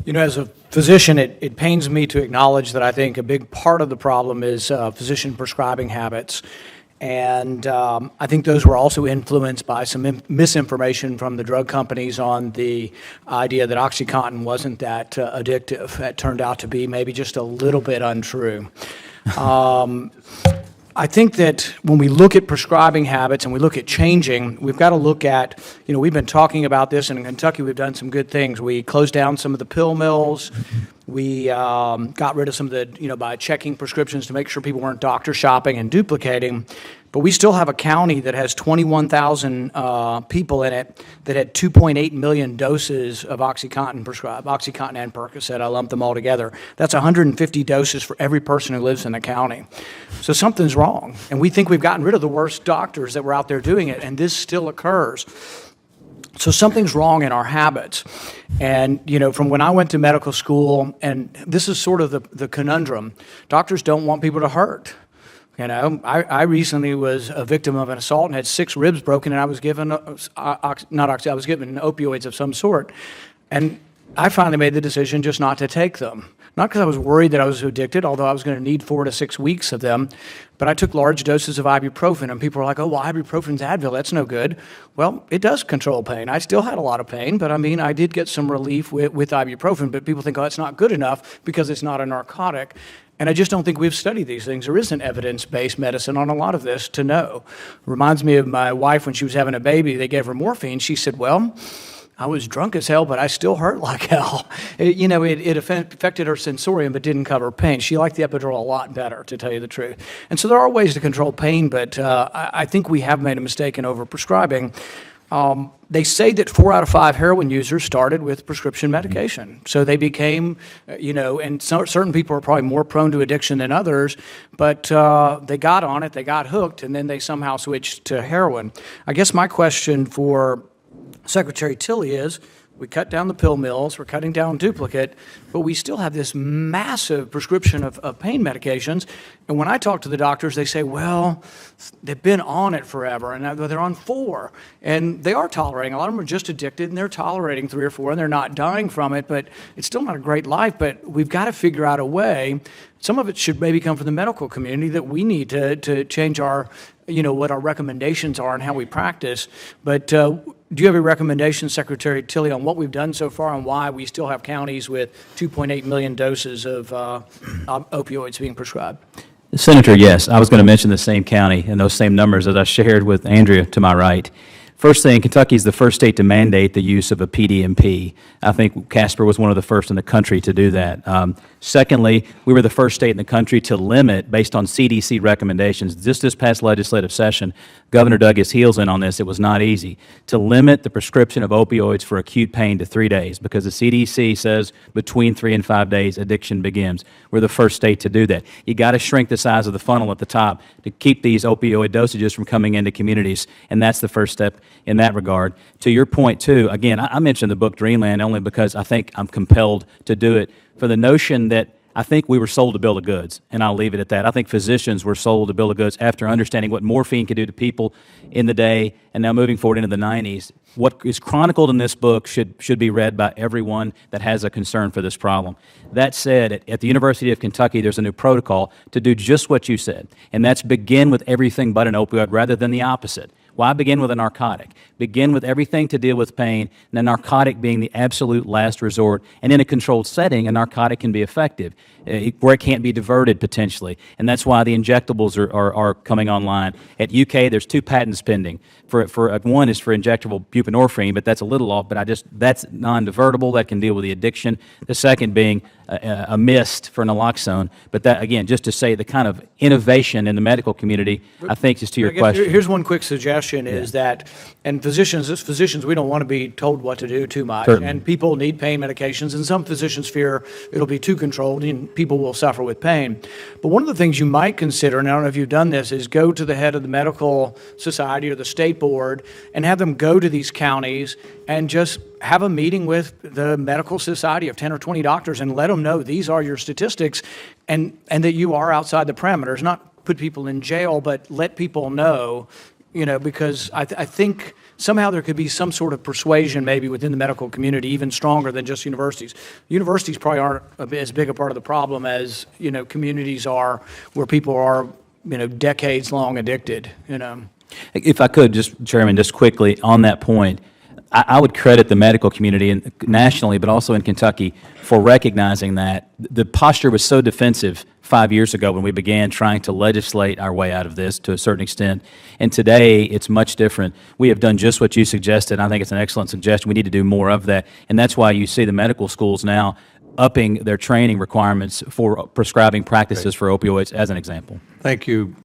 You know, as a physician, it pains me to acknowledge that I think a big part of the problem is physician prescribing habits. And I think those were also influenced by some misinformation from the drug companies on the idea that OxyContin wasn't that addictive. That turned out to be maybe just a little bit untrue. I think that when we look at prescribing habits and we look at changing, we've got to look at, you know, we've been talking about this, and in Kentucky we've done some good things. We closed down some of the pill mills. We got rid of some of the, you know, by checking prescriptions to make sure people weren't doctor shopping and duplicating. But we still have a county that has 21,000 people in it that had 2.8 million doses of OxyContin prescribed, OxyContin and Percocet. I lumped them all together. That's 150 doses for every person who lives in the county. So something's wrong. And we think we've gotten rid of the worst doctors that were out there doing it, and this still occurs. So something's wrong in our habits. And, you know, from when I went to medical school, and this is sort of the conundrum, doctors don't want people to hurt. You know, I recently was a victim of an assault and had 6 ribs broken, and I was given, I was given opioids of some sort. And I finally made the decision just not to take them. Not because I was worried that I was addicted, although I was going to need 4 to 6 weeks of them, but I took large doses of ibuprofen, and people were like, oh, well, ibuprofen's Advil, that's no good. Well, it does control pain. I still had a lot of pain, but I mean, I did get some relief with ibuprofen, but people think, oh, that's not good enough because it's not a narcotic. And I just don't think we've studied these things. There isn't evidence-based medicine on a lot of this to know. Reminds me of my wife when she was having a baby. They gave her morphine. She said, well, I was drunk as hell, but I still hurt like hell. It affected her sensorium, but didn't cover pain. She liked the epidural a lot better, to tell you the truth. And so there are ways to control pain, but I think we have made a mistake in overprescribing. They say that 4 out of 5 heroin users started with prescription medication. So they became, and certain people are probably more prone to addiction than others, but they got on it, they got hooked, and then they somehow switched to heroin. I guess my question for Secretary Tilley is, we cut down the pill mills, we're cutting down duplicate, but we still have this massive prescription of pain medications. And when I talk to the doctors, they say, well, they've been on it forever, and they're on 4. And they are tolerating. A lot of them are just addicted, and they're tolerating 3 or 4, and they're not dying from it, but it's still not a great life. But we've got to figure out a way. Some of it should maybe come from the medical community that we need to change our, what our recommendations are and how we practice. But do you have a recommendation, Secretary Tilley, on what we've done so far and why we still have counties with 2.8 million doses of opioids being prescribed? Senator, yes. I was going to mention the same county and those same numbers that I shared with Andrea to my right. First thing, Kentucky is the first state to mandate the use of a PDMP. I think Casper was one of the first in the country to do that. Secondly, we were the first state in the country to limit, based on CDC recommendations, just this past legislative session, Governor dug his heels in on this. It was not easy to limit the prescription of opioids for acute pain to 3 days because the CDC says between 3 and 5 days addiction begins. We're the first state to do that. You got to shrink the size of the funnel at the top to keep these opioid dosages from coming into communities, and that's the first step in that regard. To your point, too, again, I mentioned the book Dreamland only because I think I'm compelled to do it for the notion that I think we were sold a bill of goods, and I'll leave it at that. I think physicians were sold a bill of goods after understanding what morphine could do to people in the day and now moving forward into the 90s. What is chronicled in this book should be read by everyone that has a concern for this problem. That said, at the University of Kentucky, there's a new protocol to do just what you said, and that's begin with everything but an opioid rather than the opposite. Why begin with a narcotic? Begin with everything to deal with pain, and a narcotic being the absolute last resort. And in a controlled setting, a narcotic can be effective, where it can't be diverted potentially. And that's why the injectables are coming online. At UK, there's 2 patents pending. One is for injectable buprenorphine, but that's a little off, but that's non-divertible, that can deal with the addiction. The second being a mist for naloxone. But that, again, just to say the kind of innovation in the medical community, I think is to your question. Here's one quick suggestion is that, and physicians, we don't want to be told what to do too much. Certainly. And people need pain medications, and some physicians fear it'll be too controlled and people will suffer with pain. But one of the things you might consider, and I don't know if you've done this, is go to the head of the medical society or the state board and have them go to these counties and just have a meeting with the medical society of 10 or 20 doctors and let them know these are your statistics and that you are outside the parameters. Not put people in jail, but let people know because I think somehow there could be some sort of persuasion maybe within the medical community, even stronger than just universities. Universities probably aren't as big a part of the problem as, communities are where people are, decades-long addicted. If I could, Chairman, just quickly on that point, I would credit the medical community nationally, but also in Kentucky, for recognizing that the posture was so defensive 5 years ago when we began trying to legislate our way out of this to a certain extent. And today, it's much different. We have done just what you suggested. I think it's an excellent suggestion. We need to do more of that. And that's why you see the medical schools now upping their training requirements for prescribing practices for opioids, as an example. Thank you.